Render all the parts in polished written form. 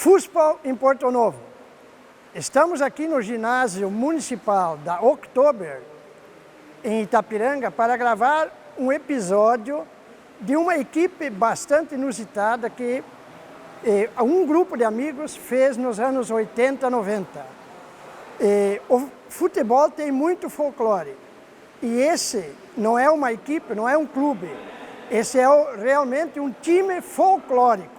Fußball em Porto Novo. Estamos aqui no ginásio municipal da Oktober, em Itapiranga, para gravar um episódio de uma equipe bastante inusitada que um grupo de amigos fez nos anos 80, 90. O futebol tem muito folclore e esse não é uma equipe, não é um clube, esse é realmente um time folclórico.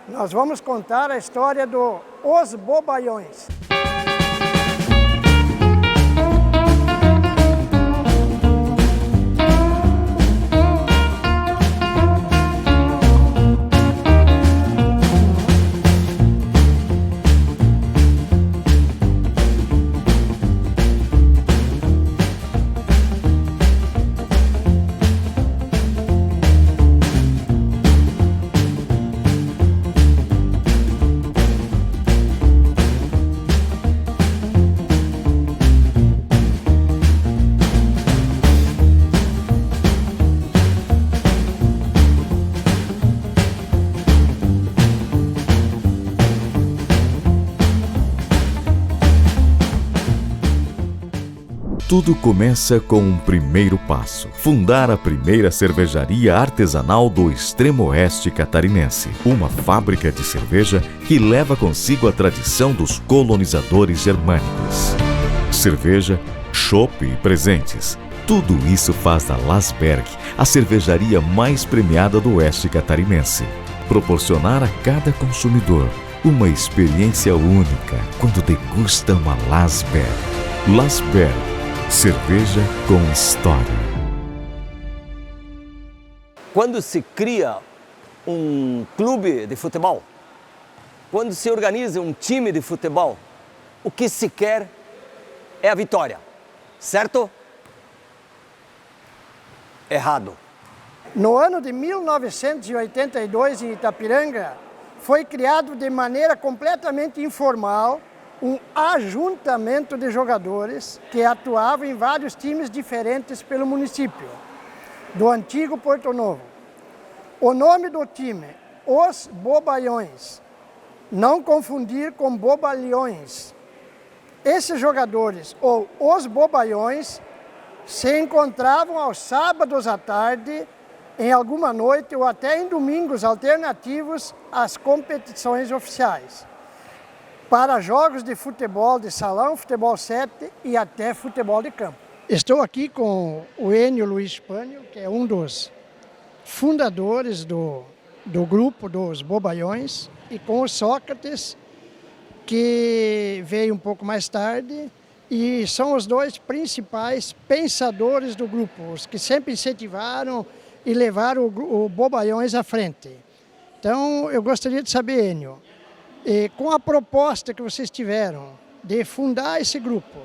Nós vamos contar a história Os Bobaiões. Tudo começa com um primeiro passo: fundar a primeira cervejaria artesanal do extremo oeste catarinense. Uma fábrica de cerveja que leva consigo a tradição dos colonizadores germânicos. Cerveja, chopp e presentes. Tudo isso faz da Lasberg a cervejaria mais premiada do oeste catarinense. Proporcionar a cada consumidor uma experiência única quando degusta uma Lasberg. Lasberg. Cerveja com história. Quando se cria um clube de futebol, quando se organiza um time de futebol, o que se quer é a vitória, certo? Errado. No ano de 1982, em Itapiranga, foi criado de maneira completamente informal um ajuntamento de jogadores que atuavam em vários times diferentes pelo município, do antigo Porto Novo. O nome do time, Os Bobaiões, não confundir com Bobalhões. Esses jogadores, ou Os Bobaiões, se encontravam aos sábados à tarde, em alguma noite ou até em domingos alternativos às competições oficiais, para jogos de futebol de salão, futebol 7 e até futebol de campo. Estou aqui com o Enio Luiz Spânio, que é um dos fundadores do grupo dos Bobaiões, e com o Sócrates, que veio um pouco mais tarde, e são os dois principais pensadores do grupo, os que sempre incentivaram e levaram o Bobaiões à frente. Então, eu gostaria de saber, Enio, com a proposta que vocês tiveram de fundar esse grupo,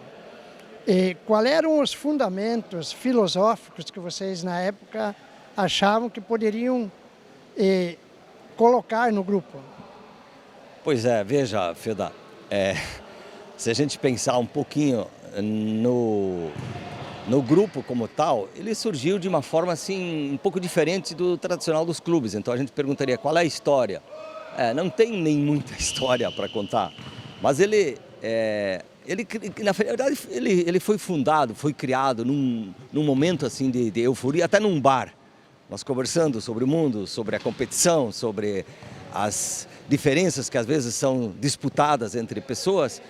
quais eram os fundamentos filosóficos que vocês, na época, achavam que poderiam colocar no grupo? Pois é, veja, Feda, se a gente pensar um pouquinho no grupo como tal, ele surgiu de uma forma assim, um pouco diferente do tradicional dos clubes. Então a gente perguntaria qual é a história. Não tem nem muita história para contar, mas na verdade, ele foi fundado, foi criado num momento assim de euforia, até num bar. Nós conversando sobre o mundo, sobre a competição, sobre as diferenças que às vezes são disputadas entre pessoas.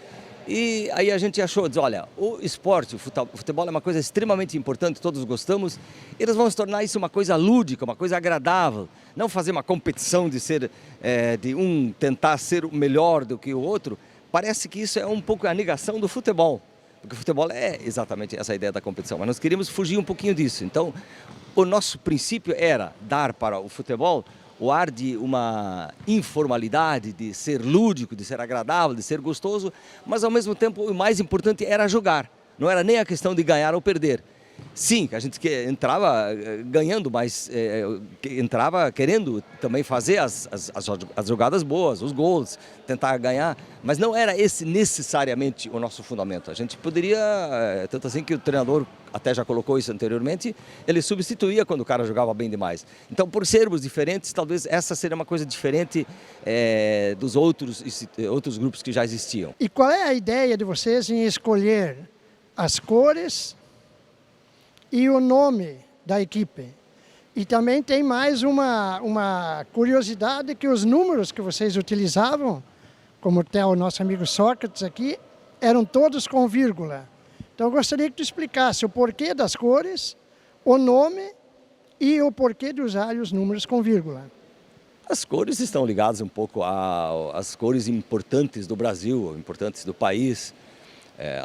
E aí a gente achou, diz, olha, o esporte, o futebol é uma coisa extremamente importante, todos gostamos, e nós vamos tornar isso uma coisa lúdica, uma coisa agradável, não fazer uma competição de de um tentar ser melhor do que o outro. Parece que isso é um pouco a negação do futebol, porque o futebol é exatamente essa ideia da competição, mas nós queríamos fugir um pouquinho disso. Então, o nosso princípio era dar para o futebol o ar de uma informalidade, de ser lúdico, de ser agradável, de ser gostoso, mas ao mesmo tempo o mais importante era jogar, não era nem a questão de ganhar ou perder. sim, que a gente entrava ganhando, mas entrava querendo também fazer as jogadas boas, os gols, tentar ganhar, mas não era esse necessariamente o nosso fundamento. A gente poderia, tanto assim que o treinador até já colocou isso anteriormente, ele substituía quando o cara jogava bem demais. Então, por sermos diferentes, talvez essa seria uma coisa diferente dos outros grupos que já existiam. E qual é a ideia de vocês em escolher as cores e o nome da equipe? E também tem mais uma curiosidade, que os números que vocês utilizavam, como tem o nosso amigo Sócrates aqui, eram todos com vírgula. Então eu gostaria que tu explicasse o porquê das cores, o nome e o porquê de usar os números com vírgula. As cores estão ligadas um pouco às cores importantes do Brasil, importantes do país,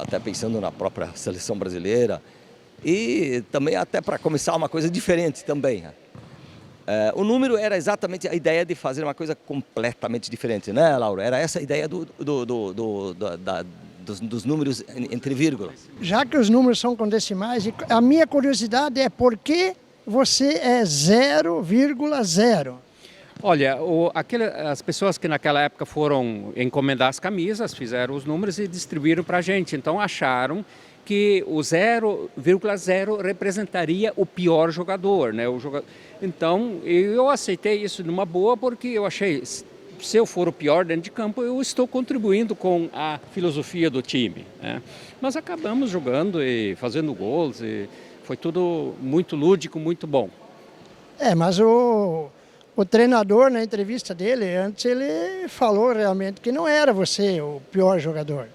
até pensando na própria seleção brasileira. E também até para começar uma coisa diferente também. O número era exatamente a ideia de fazer uma coisa completamente diferente, né, Laura? Era essa a ideia dos números entre vírgulas. Já que os números são com decimais, a minha curiosidade é por que você é 0,0? Olha, as pessoas que naquela época foram encomendar as camisas, fizeram os números e distribuíram para a gente. Então acharam que o 0,0 representaria o pior jogador, né? Então eu aceitei isso numa boa, porque eu achei, se eu for o pior dentro de campo, eu estou contribuindo com a filosofia do time, né? Mas acabamos jogando e fazendo gols, e foi tudo muito lúdico, muito bom. Mas o treinador, na entrevista dele, antes ele falou realmente que não era você o pior jogador.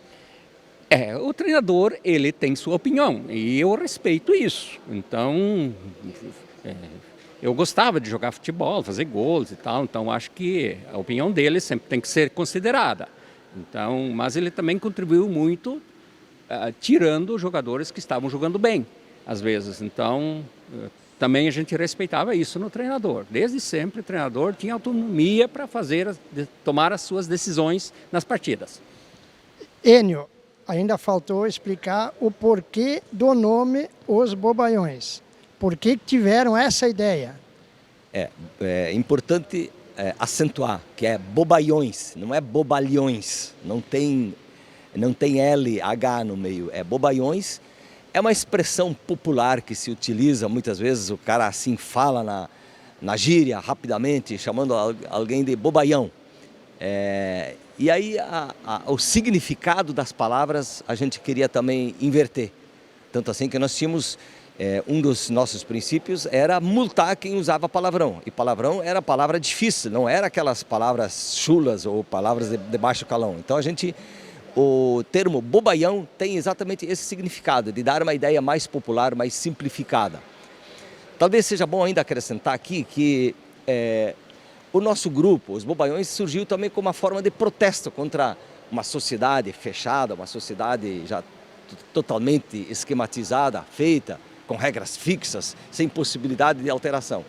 O treinador, ele tem sua opinião e eu respeito isso. Então, eu gostava de jogar futebol, fazer gols e tal, então acho que a opinião dele sempre tem que ser considerada. Então, mas ele também contribuiu muito, tirando os jogadores que estavam jogando bem, às vezes. Então, também a gente respeitava isso no treinador. Desde sempre o treinador tinha autonomia para tomar as suas decisões nas partidas. Enio, ainda faltou explicar o porquê do nome Os Bobaiões. Por que tiveram essa ideia? É importante acentuar que é bobaiões, não é bobalhões, não tem LH no meio, é bobaiões. É uma expressão popular que se utiliza muitas vezes, o cara assim fala na gíria rapidamente, chamando alguém de bobaião. E aí o significado das palavras a gente queria também inverter. Tanto assim que nós tínhamos, um dos nossos princípios era multar quem usava palavrão. E palavrão era palavra difícil, não era aquelas palavras chulas ou palavras de baixo calão. Então o termo bobaião tem exatamente esse significado, de dar uma ideia mais popular, mais simplificada. Talvez seja bom ainda acrescentar aqui que o nosso grupo, os Bobaiões, surgiu também como uma forma de protesto contra uma sociedade fechada, uma sociedade já totalmente esquematizada, feita, com regras fixas, sem possibilidade de alteração.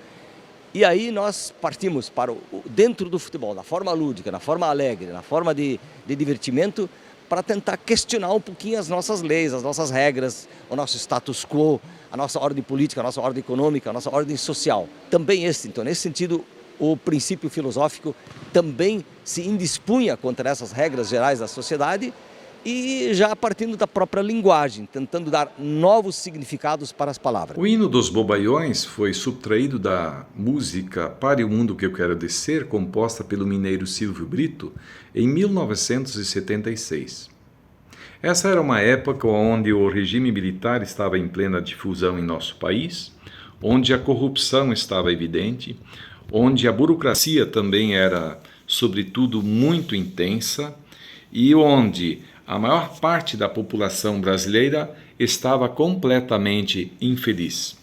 E aí nós partimos para dentro do futebol, na forma lúdica, na forma alegre, na forma de divertimento, para tentar questionar um pouquinho as nossas leis, as nossas regras, o nosso status quo, a nossa ordem política, a nossa ordem econômica, a nossa ordem social. Também então, nesse sentido, o princípio filosófico também se indispunha contra essas regras gerais da sociedade e já partindo da própria linguagem, tentando dar novos significados para as palavras. O hino dos Bobaiões foi subtraído da música Pare o Mundo que Eu Quero Descer, composta pelo mineiro Silvio Brito, em 1976. Essa era uma época onde o regime militar estava em plena difusão em nosso país, onde a corrupção estava evidente, onde a burocracia também era, sobretudo, muito intensa e onde a maior parte da população brasileira estava completamente infeliz.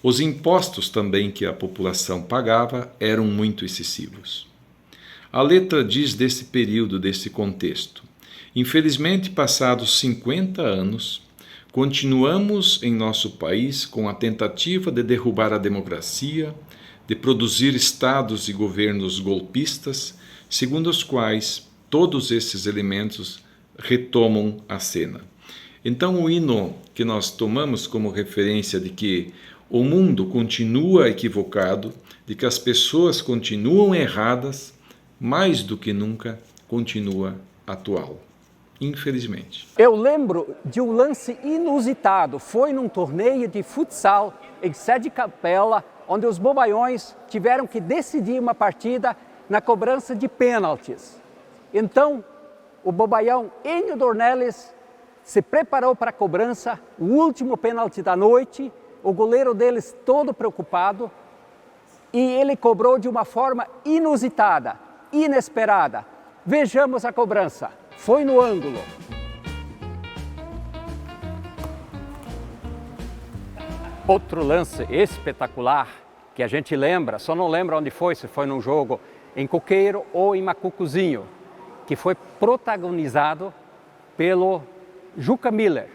Os impostos também que a população pagava eram muito excessivos. A letra diz desse período, desse contexto: infelizmente, passados 50 anos, continuamos em nosso país com a tentativa de derrubar a democracia, de produzir estados e governos golpistas, segundo os quais todos esses elementos retomam a cena. Então o hino que nós tomamos como referência de que o mundo continua equivocado, de que as pessoas continuam erradas, mais do que nunca continua atual, infelizmente. Eu lembro de um lance inusitado, foi num torneio de futsal em Sé de Capela, onde os Bobaiões tiveram que decidir uma partida na cobrança de pênaltis. Então, o Bobaião Enio Dornelles se preparou para a cobrança, o último pênalti da noite, o goleiro deles todo preocupado, e ele cobrou de uma forma inusitada, inesperada. Vejamos a cobrança. Foi no ângulo. Outro lance espetacular que a gente lembra, só não lembra onde foi, se foi num jogo em Coqueiro ou em Macucuzinho, que foi protagonizado pelo Juca Miller,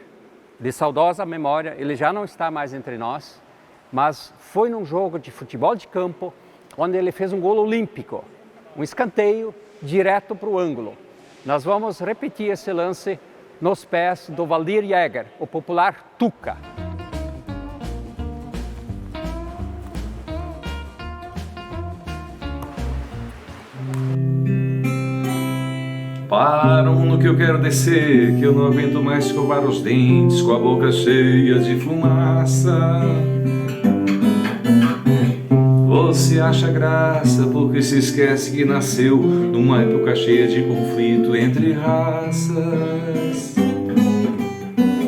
de saudosa memória. Ele já não está mais entre nós, mas foi num jogo de futebol de campo, onde ele fez um gol olímpico, um escanteio direto para o ângulo. Nós vamos repetir esse lance nos pés do Valdir Jäger, o popular Tuca. Param no que eu quero descer, que eu não aguento mais escovar os dentes com a boca cheia de fumaça. Você acha graça porque se esquece que nasceu numa época cheia de conflito entre raças.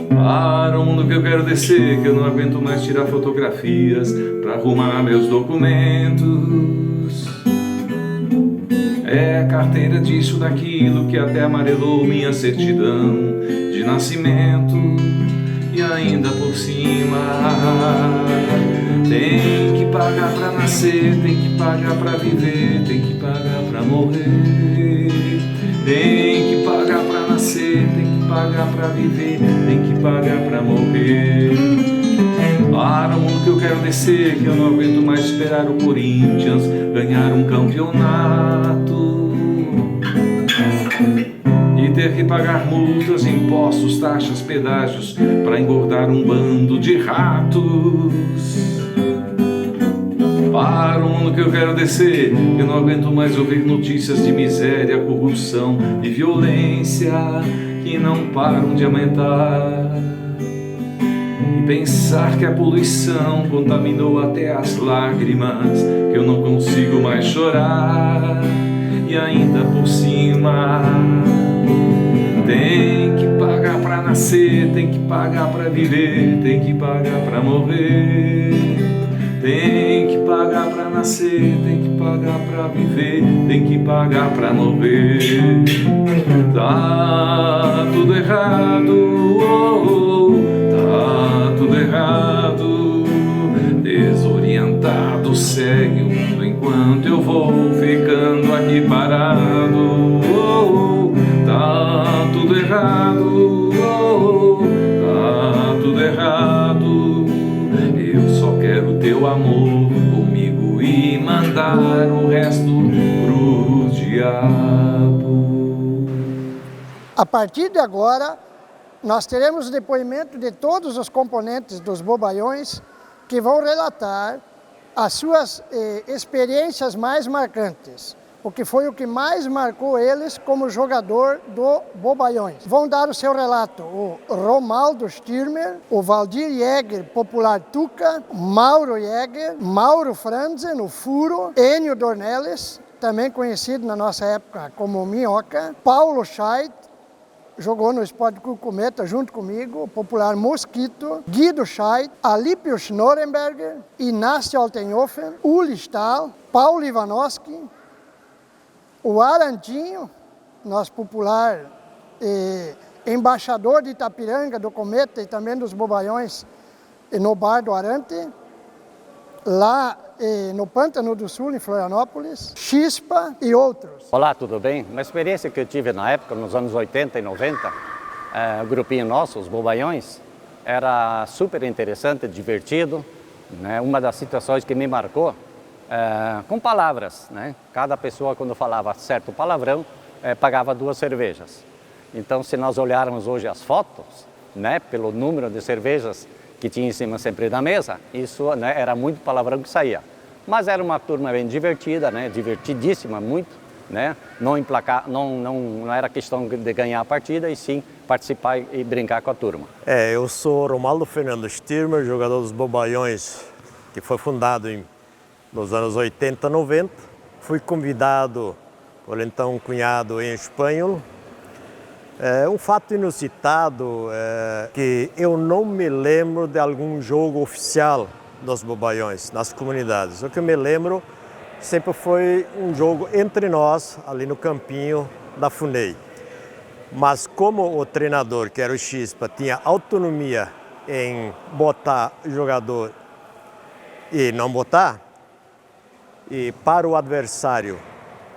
Param no que eu quero descer, que eu não aguento mais tirar fotografias pra arrumar meus documentos. É carteira disso, daquilo, que até amarelou minha certidão de nascimento. E ainda por cima tem que pagar pra nascer, tem que pagar pra viver, tem que pagar pra morrer. Tem que pagar pra nascer, tem que pagar pra viver, tem que pagar pra morrer. Para o mundo que eu quero descer, que eu não aguento mais esperar o Corinthians ganhar um campeonato e ter que pagar multas, impostos, taxas, pedágios para engordar um bando de ratos. Para o mundo que eu quero descer, eu não aguento mais ouvir notícias de miséria, corrupção e violência que não param de aumentar. E pensar que a poluição contaminou até as lágrimas, que eu não consigo mais chorar. E ainda por cima tem que pagar pra nascer, tem que pagar pra viver, tem que pagar pra morrer. Tem que pagar pra nascer, tem que pagar pra viver, tem que pagar pra morrer. Tá tudo errado, tá tudo errado. Desorientado segue o mundo enquanto eu vou ficando aqui parado. Tá tudo errado, tá tudo errado. Eu só quero teu amor comigo e mandar o resto pro diabo. A partir de agora, nós teremos o depoimento de todos os componentes dos Bobaiões que vão relatar as suas experiências mais marcantes, o que foi o que mais marcou eles como jogador do Bobaiões. Vão dar o seu relato o Romaldo Stirmer, o Valdir Jäger, popular Tuca, Mauro Jäger, Mauro Franzen, o Furo, Enio Dornelles, também conhecido na nossa época como Minhoca, Paulo Scheidt, jogou no Sport Clube Cometa junto comigo, o popular Mosquito, Guido Scheidt, Alípio Schnorenberger, Inácio Altenhofen, Uli Stahl, Paulo Ivanovski, o Arantinho, nosso popular embaixador de Itapiranga, do Cometa e também dos Bobaiões no Bar do Arante, lá no Pântano do Sul, em Florianópolis, Chispa e outros. Olá, tudo bem? Uma experiência que eu tive na época, nos anos 80 e 90, o grupinho nosso, os Bobaiões, era super interessante, divertido, né? Uma das situações que me marcou, com palavras, né? Cada pessoa, quando falava certo palavrão, pagava 2 cervejas. Então, se nós olharmos hoje as fotos, né, pelo número de cervejas que tinha em cima sempre da mesa, isso, né, era muito palavrão que saía. Mas era uma turma bem divertida, né, divertidíssima, muito, né, não era questão de ganhar a partida, e sim participar e brincar com a turma. Eu sou Romaldo Fernando Stirmer, jogador dos Bobalhões, que foi fundado nos anos 80, 90. Fui convidado por então cunhado em espanhol. Um fato inusitado é que eu não me lembro de algum jogo oficial dos Bobalhões, nas comunidades. O que eu me lembro sempre foi um jogo entre nós, ali no campinho da FUNEI. Mas como o treinador, que era o Chispa, tinha autonomia em botar jogador e não botar, e para o adversário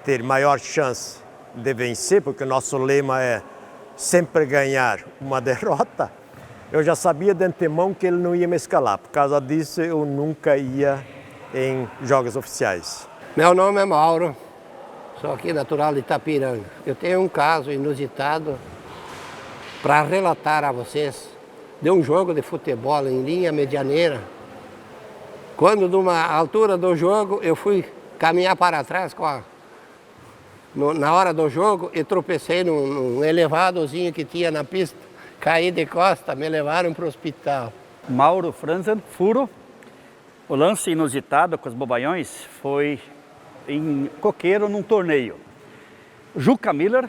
ter maior chance de vencer, porque o nosso lema é sempre ganhar uma derrota, eu já sabia de antemão que ele não ia me escalar. Por causa disso, eu nunca ia em jogos oficiais. Meu nome é Mauro, sou aqui natural de Itapiranga. Eu tenho um caso inusitado para relatar a vocês de um jogo de futebol em linha medianeira. Quando, numa altura do jogo, eu fui caminhar para trás na hora do jogo e tropecei num elevadozinho que tinha na pista, caí de costa, me levaram para o hospital. Mauro Franzen, Furo. O lance inusitado com os Bobalhões foi em Coqueiro, num torneio. Juca Miller,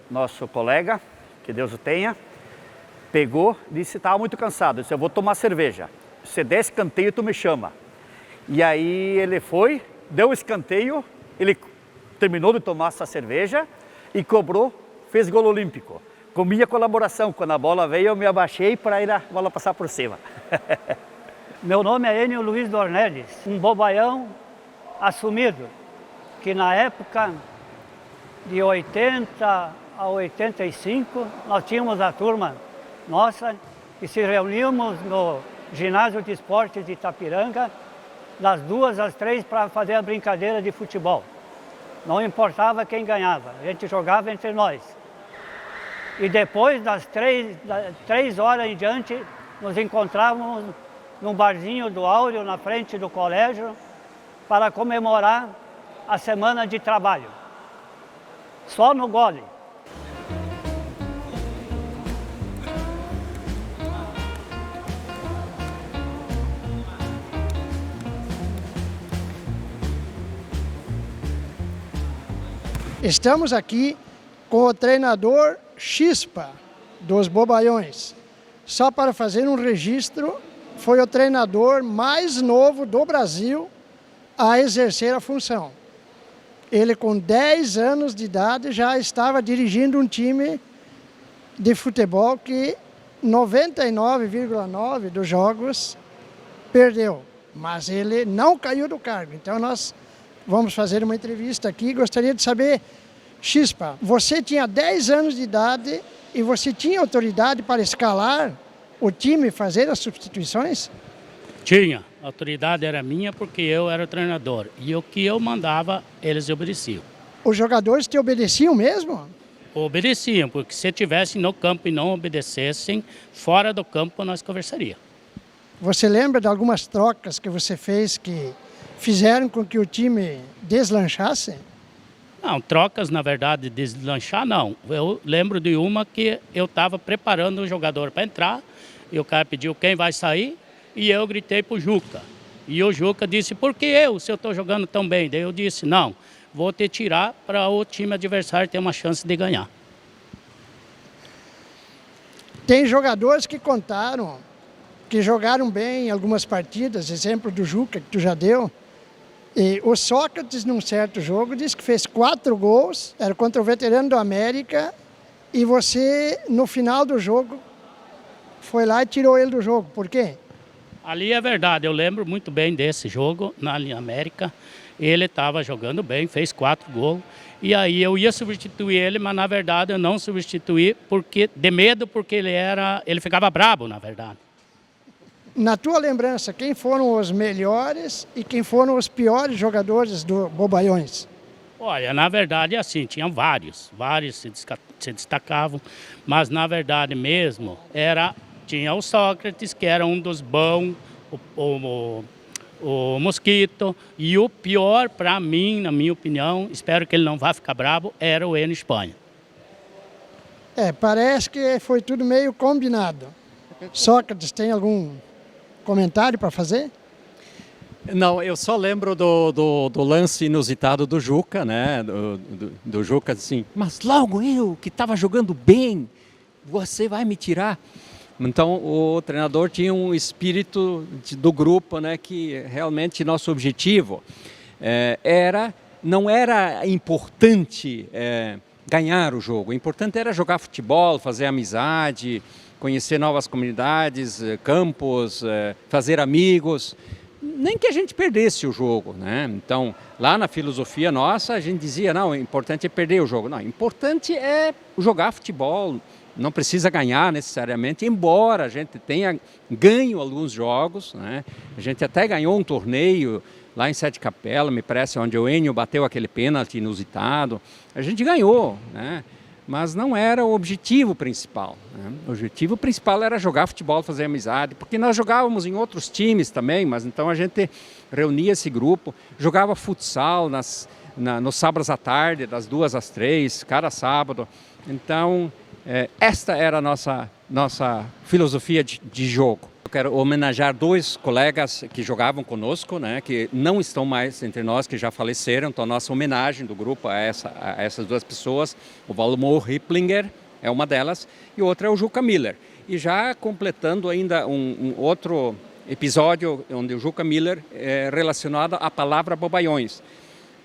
nosso colega, que Deus o tenha, pegou, disse, estava muito cansado, disse, eu vou tomar cerveja. Se der escanteio, tu me chama. E aí ele foi, deu o escanteio, ele terminou de tomar essa cerveja e cobrou, fez gol olímpico. Com minha colaboração, quando a bola veio, eu me abaixei para ir a bola passar por cima. Meu nome é Enio Luiz Dornelles, um bobalhão assumido, que na época de 80 a 85, nós tínhamos a turma nossa e se reuníamos no ginásio de esportes de Itapiranga, das 2 às 3 para fazer a brincadeira de futebol. Não importava quem ganhava, a gente jogava entre nós. E depois das 3 horas em diante, nos encontrávamos num barzinho do Áureo, na frente do colégio, para comemorar a semana de trabalho. Só no gole. Estamos aqui com o treinador Chispa, dos Bobalhões. Só para fazer um registro, foi o treinador mais novo do Brasil a exercer a função. Ele, com 10 anos de idade, já estava dirigindo um time de futebol que 99,9% dos jogos perdeu. Mas ele não caiu do cargo. Então nós vamos fazer uma entrevista aqui. Gostaria de saber, Chispa, você tinha 10 anos de idade e você tinha autoridade para escalar o time e fazer as substituições? Tinha. A autoridade era minha porque eu era o treinador. E o que eu mandava, eles obedeciam. Os jogadores te obedeciam mesmo? Obedeciam, porque se estivessem no campo e não obedecessem, fora do campo nós conversaríamos. Você lembra de algumas trocas que você fez que fizeram com que o time deslanchasse? Não, trocas, na verdade, deslanchar, não. Eu lembro de uma que eu estava preparando um jogador para entrar, e o cara pediu quem vai sair, e eu gritei para o Juca. E o Juca disse, por que eu, se eu estou jogando tão bem? Daí eu disse, não, vou te tirar para o time adversário ter uma chance de ganhar. Tem jogadores que contaram que jogaram bem em algumas partidas, exemplo do Juca, que tu já deu. E o Sócrates, num certo jogo, disse que fez 4 gols, era contra o veterano do América, e você, no final do jogo, foi lá e tirou ele do jogo. Por quê? Ali é verdade, eu lembro muito bem desse jogo na América. Ele estava jogando bem, fez 4 gols, e aí eu ia substituir ele, mas na verdade eu não substituí de medo, porque ele ficava brabo, na verdade. Na tua lembrança, quem foram os melhores e quem foram os piores jogadores do Bobalhões? Olha, na verdade, assim, tinham vários se destacavam, mas na verdade mesmo era tinha o Sócrates, que era um dos bons, o Mosquito, e o pior para mim, na minha opinião, espero que ele não vá ficar bravo, era o Enio Espanha. Parece que foi tudo meio combinado. Sócrates, tem algum comentário para fazer? Não, eu só lembro do lance inusitado do Juca, né? Do Juca assim, mas logo eu que estava jogando bem, você vai me tirar? Então o treinador tinha um espírito do grupo, né? Que realmente nosso objetivo não era importante ganhar o jogo, o importante era jogar futebol, fazer amizade, conhecer novas comunidades, campos, fazer amigos. Nem que a gente perdesse o jogo, né? Então, lá na filosofia nossa, a gente dizia, não, o importante é perder o jogo. Não, o importante é jogar futebol, não precisa ganhar necessariamente, embora a gente tenha ganho alguns jogos, né? A gente até ganhou um torneio lá em Sete Capela, me parece, onde o Enio bateu aquele pênalti inusitado. A gente ganhou, né? Mas não era o objetivo principal, né? O objetivo principal era jogar futebol, fazer amizade, porque nós jogávamos em outros times também, mas então a gente reunia esse grupo, jogava futsal nos sábados à tarde, das 2 às 3, cada sábado. Então, esta era a nossa filosofia de jogo. Eu quero homenagear 2 colegas que jogavam conosco, né, que não estão mais entre nós, que já faleceram. Então, nossa homenagem do grupo a essas 2 pessoas, o Valmor Ripplinger é uma delas, e outra é o Juca Miller. E já completando ainda um outro episódio, onde o Juca Miller é relacionado à palavra Bobaiões.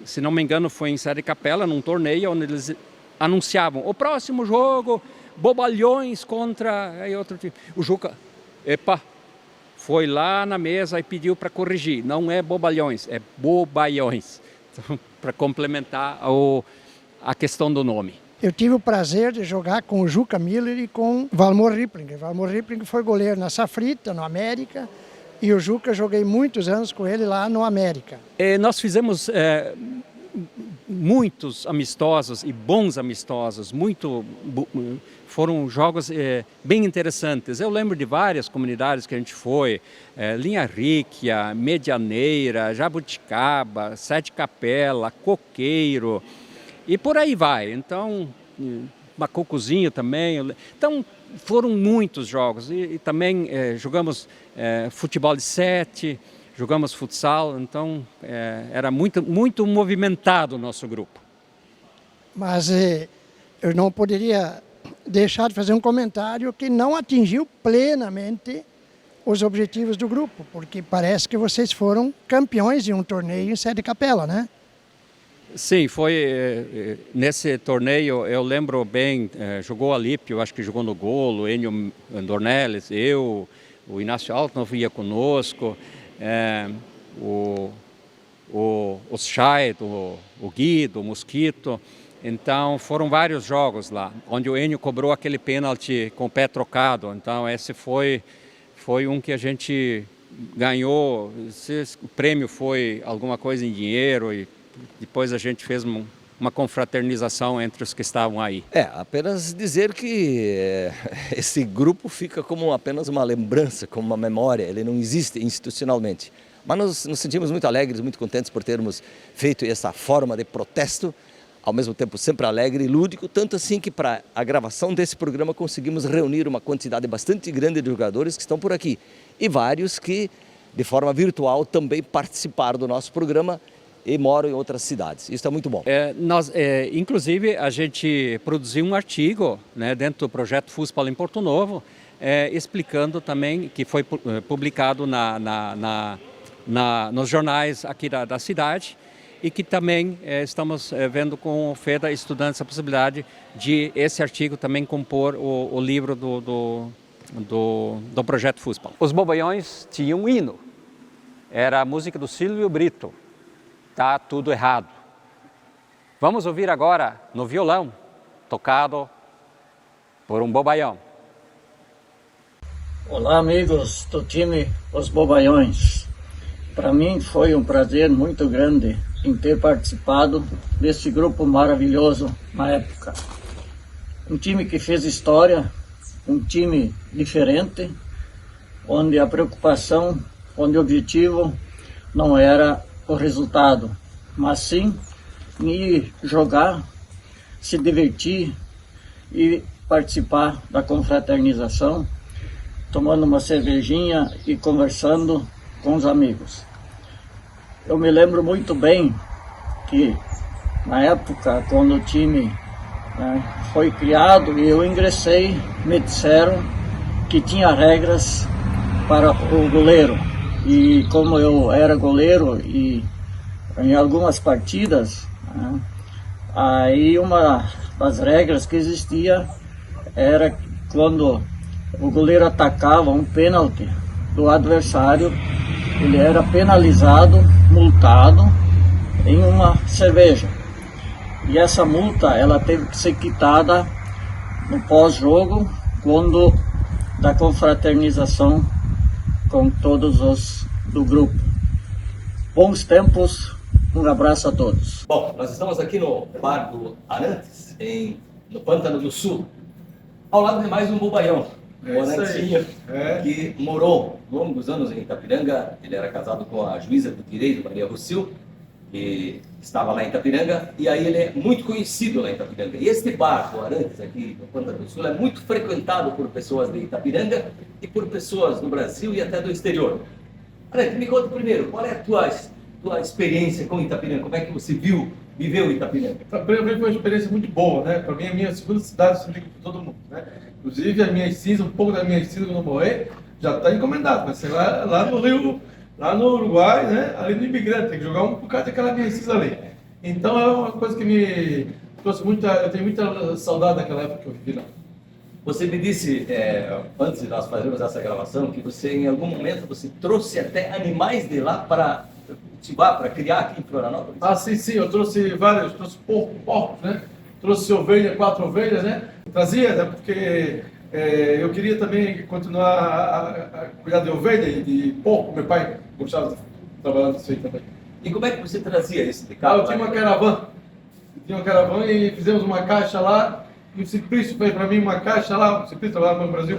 Se não me engano, foi em Sede Capela, num torneio, onde eles anunciavam o próximo jogo, Bobalhões contra outro time. O Juca, foi lá na mesa e pediu para corrigir. Não é Bobalhões, é Bobaiões. Então, para complementar a questão do nome. Eu tive o prazer de jogar com o Juca Miller e com Valmor Ripplinger. Valmor Ripplinger foi goleiro na Safrita, no América, e o Juca joguei muitos anos com ele lá no América. Nós fizemos muitos amistosos e bons amistosos, foram jogos bem interessantes. Eu lembro de várias comunidades que a gente foi, Linha Ríquia, Medianeira, Jabuticaba, Sete Capela, Coqueiro, e por aí vai. Então, Macocozinho também. Então, foram muitos jogos. E também jogamos futebol de 7, jogamos futsal. Então, era muito movimentado o nosso grupo. Mas eu não poderia deixar de fazer um comentário que não atingiu plenamente os objetivos do grupo, porque parece que vocês foram campeões de um torneio em Sede Capela, né? Sim, foi nesse torneio, eu lembro bem, jogou Alípio, acho que jogou no golo, Enio Dornelles, eu, o Inácio Altnoff ia conosco, o Scheid, o Guido, o Mosquito. Então foram vários jogos lá, onde o Enio cobrou aquele pênalti com o pé trocado. Então esse foi um que a gente ganhou, o prêmio foi alguma coisa em dinheiro e depois a gente fez uma confraternização entre os que estavam aí. Apenas dizer que esse grupo fica como apenas uma lembrança, como uma memória, ele não existe institucionalmente. Mas nos sentimos muito alegres, muito contentes por termos feito essa forma de protesto, ao mesmo tempo sempre alegre e lúdico, tanto assim que para a gravação desse programa conseguimos reunir uma quantidade bastante grande de jogadores que estão por aqui e vários que de forma virtual também participaram do nosso programa e moram em outras cidades. Isso é muito bom. Inclusive, a gente produziu um artigo, né, dentro do projeto Futsal em Porto Novo, explicando também, que foi publicado nos jornais aqui da cidade, e que também estamos vendo com o FEDA Estudantes a possibilidade de esse artigo também compor o livro do projeto Futsal. Os Bobaiões tinham um hino, era a música do Silvio Brito, Tá Tudo Errado. Vamos ouvir agora no violão, tocado por um bobaião. Olá, amigos do time Os Bobaiões. Para mim foi um prazer muito grande em ter participado desse grupo maravilhoso na época. Um time que fez história, um time diferente, onde a preocupação, onde o objetivo não era o resultado, mas sim ir jogar, se divertir e participar da confraternização, tomando uma cervejinha e conversando com os amigos. Eu me lembro muito bem que na época, quando o time foi criado e eu ingressei, me disseram que tinha regras para o goleiro. E como eu era goleiro e em algumas partidas, aí uma das regras que existia era quando o goleiro atacava um pênalti do adversário, ele era penalizado, multado em uma cerveja. E essa multa, ela teve que ser quitada no pós-jogo, quando da confraternização com todos os do grupo. Bons tempos, um abraço a todos. Bom, nós estamos aqui no bar do Arantes, no Pântano do Sul, ao lado de mais um bobaião, o Arantesinho, que morou longos anos em Itapiranga. Ele era casado com a juíza do direito, Maria Russil, que estava lá em Itapiranga, e aí ele é muito conhecido lá em Itapiranga. E este bar, o Arantes, aqui no Pântano do Sul, é muito frequentado por pessoas de Itapiranga e por pessoas do Brasil e até do exterior. Arantes, me conta primeiro, qual é a tua experiência com Itapiranga? Como é que você viveu Itapiranga? Itapiranga foi uma experiência muito boa, né? Para mim, a minha segunda cidade, eu digo para todo mundo, né? Inclusive, as minhas cinzas, um pouco das minhas cinzas quando eu morrer, já está encomendado, vai ser lá no Rio, lá no Uruguai, né? Ali no Imigrante, tem que jogar um bocado daquela minha cinza ali. Então é uma coisa que me trouxe eu tenho muita saudade daquela época que eu vivi lá. Você me disse, antes de nós fazermos essa gravação, que você, em algum momento, você trouxe até animais de lá para cultivar, para criar aqui em Florianópolis? Ah, sim, eu trouxe porcos, né? Trouxe 4 ovelhas, né? Trazia, né? Porque eu queria também continuar a cuidar de ovelha e de porco. Meu pai gostava de trabalhar nisso aí também. E como é que você trazia isso de carro? Eu tinha uma caravana. E fizemos uma caixa lá. E o Simplício fez para mim uma caixa lá. O Simplício trabalhava no Brasil.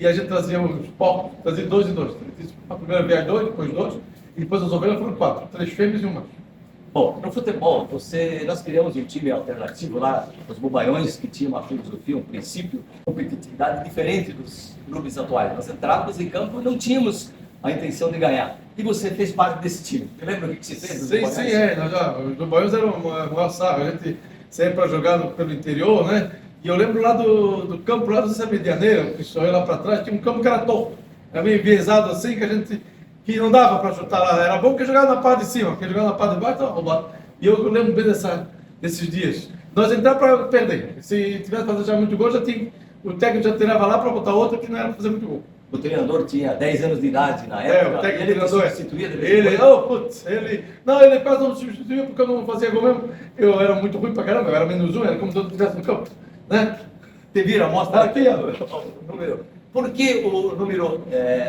E a gente trazia os porcos, trazia 2 e 2. A primeira viagem 2, depois 2. E depois as ovelhas foram 4. 3 fêmeas e 1 macho. Bom, no futebol, nós criamos um time alternativo lá, os Bobaiões, que tinha uma filosofia, um princípio de competitividade diferente dos clubes atuais. Nós entrávamos em campo e não tínhamos a intenção de ganhar. E você fez parte desse time. Você lembra o que você fez? Sim, os Bobaiões eram uma sarra. A gente sempre para jogar pelo interior, né? E eu lembro lá do campo, lá da Medianeira, que só lá para trás, tinha um campo que era torto. Era meio enviesado assim, que não dava para chutar lá. Era bom que jogava na parte de cima, porque jogava na parte de baixo estava roubado. E eu lembro bem desses dias. Nós entramos para perder. Se tivesse para deixar muito gol, o técnico já tirava lá para botar outro que não era para fazer muito gol. O treinador tinha 10 anos de idade na época. O técnico ele substituía de vez em quando. Ele quase não substituía porque eu não fazia gol mesmo. Eu era muito ruim para caramba, eu era menos 1, era como se eu estivesse no campo. Né? Te vira, mostra aqui o número. Por que o número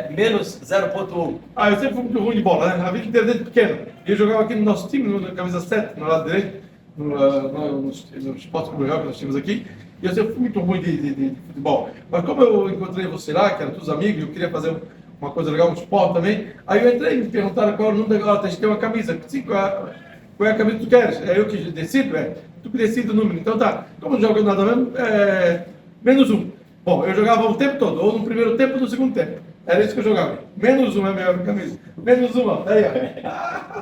menos 0.1? Eu sempre fui muito ruim de bola, né? A vida inteira desde pequeno. Eu jogava aqui no nosso time, na camisa 7, no lado direito, no esporte rural que nós tínhamos aqui. E eu sempre fui muito ruim de futebol. Mas como eu encontrei você lá, que eram todos amigos, eu queria fazer uma coisa legal, um esporte também. Aí eu entrei e me perguntaram qual era o número da galera. Tem uma camisa. Sim, qual é a camisa que tu queres? É eu que decido? Tu que decide o número. Então tá, como não jogo nada mesmo, menos 1. Bom, eu jogava o tempo todo, ou no primeiro tempo ou no segundo tempo. Era isso que eu jogava. Menos 1 é a minha camisa. Menos 1, ó. Aí, ó.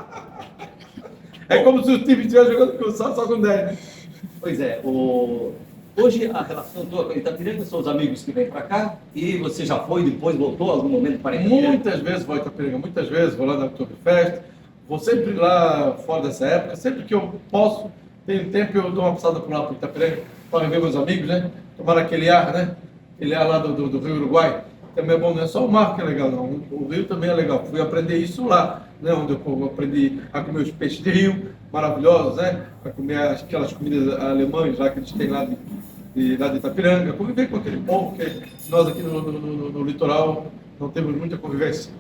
É como se o time estivesse jogando só com 10, né? Pois é, hoje a relação tua com Itapiranga são os amigos que vêm para cá, e você já foi, depois voltou algum momento para Itapiranga? Muitas vezes vou a Itapiranga, muitas vezes vou lá na Oktoberfest, vou sempre lá fora dessa época, sempre que eu posso, tenho tempo, eu dou uma passada por lá para Itapiranga, para ver meus amigos, né? Tomar aquele ar, né? Aquele ar lá do Rio Uruguai. Também é bom, não é só o mar que é legal, não. O rio também é legal. Fui aprender isso lá, né? Onde eu aprendi a comer os peixes de rio, maravilhosos, né? A comer aquelas comidas alemãs lá que eles têm lá de Itapiranga. Conviver com aquele povo que nós aqui no litoral não temos muita convivência.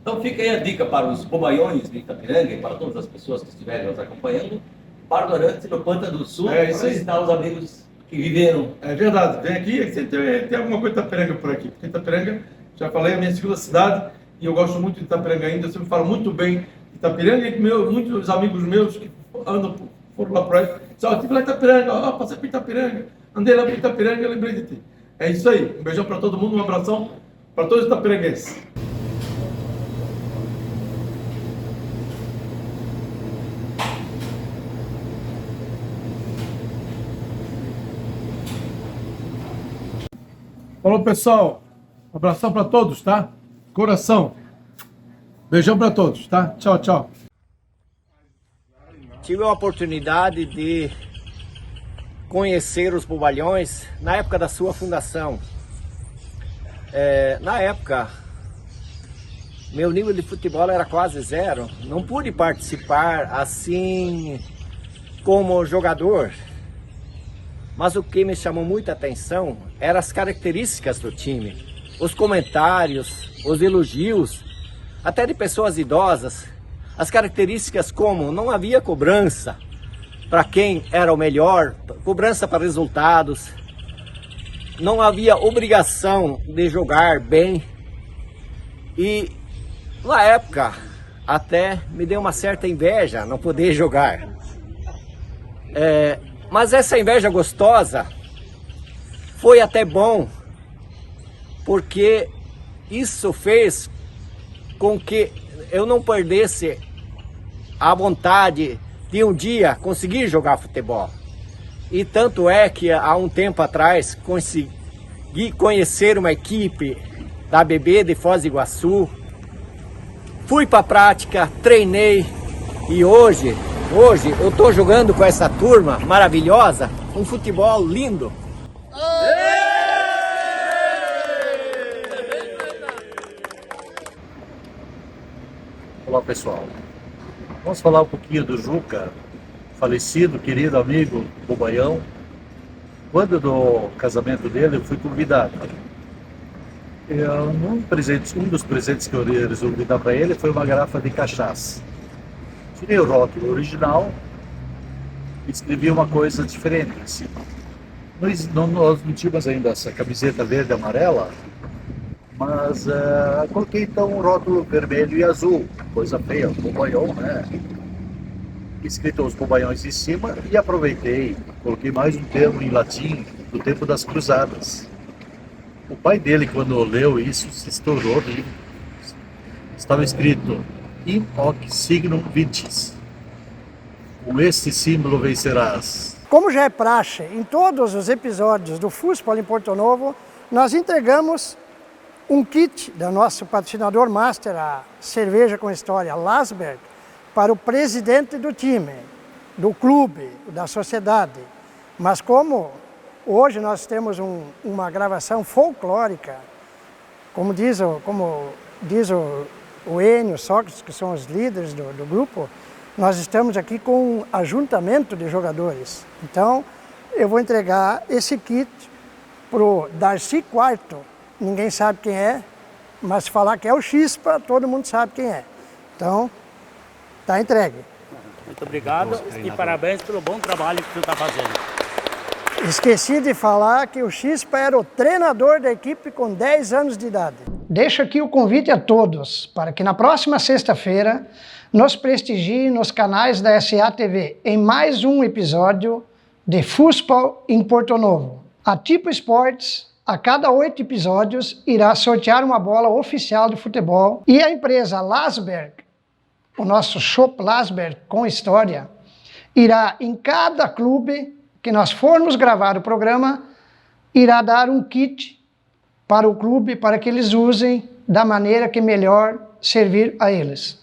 Então fica aí a dica para os bobaiões de Itapiranga e para todas as pessoas que estiverem nos acompanhando. Bar do Arantes, no Pântano do Sul, para visitar os amigos que viveram. É verdade, vem aqui e sempre tem alguma coisa de Itapiranga por aqui. Porque Itapiranga, já falei, é a minha segunda cidade e eu gosto muito de Itapiranga ainda, eu sempre falo muito bem de Itapiranga e muitos amigos meus que foram lá por aí, disseram, eu estive lá em Itapiranga, passei por Itapiranga, andei lá por Itapiranga e lembrei de ti. É isso aí, um beijão para todo mundo, um abração para todos os itapiranguenses. Falou, pessoal. Um abração para todos, tá? Coração. Beijão para todos, tá? Tchau, tchau. Tive a oportunidade de conhecer os Bobalhões na época da sua fundação. Na época, meu nível de futebol era quase zero. Não pude participar assim como jogador. Mas o que me chamou muita atenção eram as características do time. Os comentários, os elogios, até de pessoas idosas. As características como não havia cobrança para quem era o melhor, cobrança para resultados. Não havia obrigação de jogar bem. E na época até me deu uma certa inveja não poder jogar. Mas essa inveja gostosa foi até bom, porque isso fez com que eu não perdesse a vontade de um dia conseguir jogar futebol. E tanto é que há um tempo atrás consegui conhecer uma equipe da ABB de Foz do Iguaçu, fui para a prática, treinei e hoje eu estou jogando com essa turma maravilhosa, um futebol lindo. Olá pessoal, vamos falar um pouquinho do Juca, falecido, querido amigo Bobaião. Quando do casamento dele eu fui convidado. Um dos presentes que eu resolvi dar para ele foi uma garrafa de cachaça. Tirei o rótulo original e escrevi uma coisa diferente em cima. Nós não tínhamos ainda essa camiseta verde e amarela, mas coloquei então um rótulo vermelho e azul, coisa feia, Bobaião, né? Escrito os Bobaiões em cima e aproveitei, coloquei mais um termo em latim do tempo das cruzadas. O pai dele, quando leu isso, se estourou de... Estava escrito In hoc signum vincis. Com este símbolo vencerás. Como já é praxe, em todos os episódios do Fußball em Porto Novo, nós entregamos um kit do nosso patrocinador master, a cerveja com história Lasberg, para o presidente do time, do clube, da sociedade. Mas como hoje nós temos uma gravação folclórica, como diz o Enio, o Sócrates, que são os líderes do grupo, nós estamos aqui com um ajuntamento de jogadores. Então, eu vou entregar esse kit para o Darcy Quarto. Ninguém sabe quem é, mas se falar que é o Chispa, todo mundo sabe quem é. Então, está entregue. Muito obrigado e parabéns pelo bom trabalho que tu está fazendo. Esqueci de falar que o Chispa era o treinador da equipe com 10 anos de idade. Deixo aqui o convite a todos para que na próxima sexta-feira nos prestigiem nos canais da SA TV em mais um episódio de Fußball em Porto Novo. A Tipo Esportes, a cada 8 episódios, irá sortear uma bola oficial de futebol e a empresa Lasberg, o nosso Chopp Lasberg com história, irá em cada clube que nós formos gravar o programa, irá dar um kit para o clube para que eles usem da maneira que melhor servir a eles.